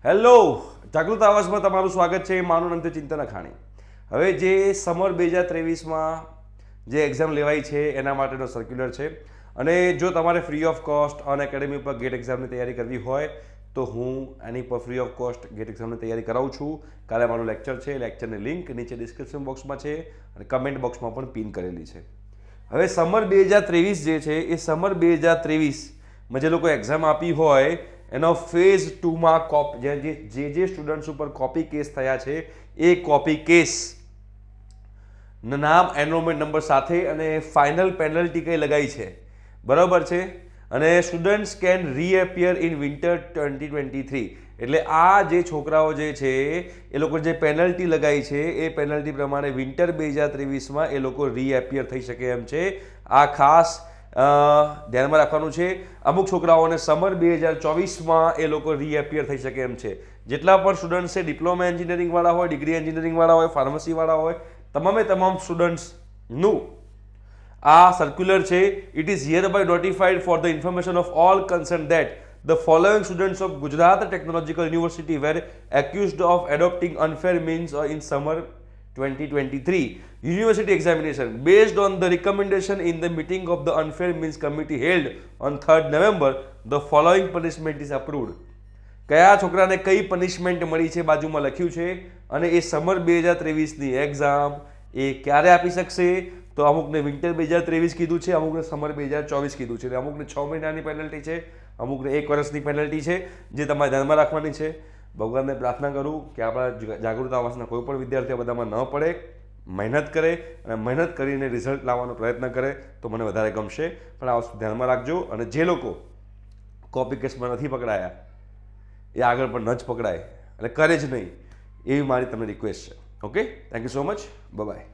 Hello, જાગૃત આવાસમાં તમારું સ્વાગત છે. મારું નામ છે ચિંતન અખાણી. હવે જે સમર 2023માં જે એક્ઝામ લેવાઈ છે એના માટેનો સર્ક્યુલર છે અને જો તમારે ફ્રી ઓફ કોસ્ટ અનએકેડમી પર ગેટ એક્ઝામની તૈયારી કરવી હોય તો હું એની પર ફ્રી ઓફ કોસ્ટ ગેટ એક્ઝામની તૈયારી કરાવું છું. કાલે મારું લેક્ચર છે, લેક્ચરની લિંક નીચે ડિસ્ક્રિપ્શન બોક્સમાં છે અને કમેન્ટ બોક્સમાં પણ પિન કરેલી છે. હવે સમર 2023 જે છે એ સમર 2023માં જે લોકો એક્ઝામ આપી હોય એનો ફેઝ 2માં જે સ્ટુડન્ટ્સ ઉપર કોપી કેસ થયા છે એ કોપી કેસ નામ એનરોલમેન્ટ નંબર સાથે અને ફાઇનલ પેનલ્ટી કઈ લગાઈ છે, બરાબર છે. અને સ્ટુડન્ટ્સ કેન રીએપિયર ઇન વિન્ટર 2023. એટલે આ જે છોકરાઓ જે છે એ લોકો જે પેનલ્ટી લગાઈ છે એ પેનલ્ટી પ્રમાણે વિન્ટર 2023માં એ લોકો રીએપિયર થઈ શકે એમ છે. આ ખાસ ધ્યાનમાં રાખવાનું છે. અમુક છોકરાઓને સમર 2024માં એ લોકો રીએપિયર થઈ શકે એમ છે. જેટલા પણ સ્ટુડન્ટ્સ છે, ડિપ્લોમા એન્જિનિયરિંગવાળા હોય, ડિગ્રી એન્જિનિયરિંગવાળા હોય, ફાર્મસીવાળા હોય, તમામ સ્ટુડન્ટ્સનું આ સર્ક્યુલર છે. It is hereby notified for the information of all concern that the following students of Gujarat Technological University were accused of adopting unfair means in summer 2023 university examination based on the recommendation in the meeting of the unfair means committee held on 3rd November. The following punishment is approved. કયા છોકરાને કઈ punishment મળી છે બાજુમાં લખ્યું છે અને એ summer 2023ની exam એ ક્યારે આપી શકશે. તો અમુકને વિન્ટર 2023 કીધું છે, અમુકને સમર 2024 કીધું છે, અમુકને 6 મહિનાની પેનલ્ટી છે, અમુકને 1 વર્ષની પેનલ્ટી છે, જે તમારે ધ્યાનમાં રાખવાની છે. ભગવાનને પ્રાર્થના કરું કે આપણા જાગૃત આવાસના કોઈ પણ વિદ્યાર્થીઓ બધામાં ન પડે, મહેનત કરે અને મહેનત કરીને રિઝલ્ટ લાવવાનો પ્રયત્ન કરે તો મને વધારે ગમશે. પણ આ વસ્તુ ધ્યાનમાં રાખજો અને જે લોકો કોપી કેસમાં નથી પકડાયા એ આગળ પણ ન જ પકડાય અને કરે જ નહીં એવી મારી તમને રિક્વેસ્ટ છે. Okay, thank you so much, by.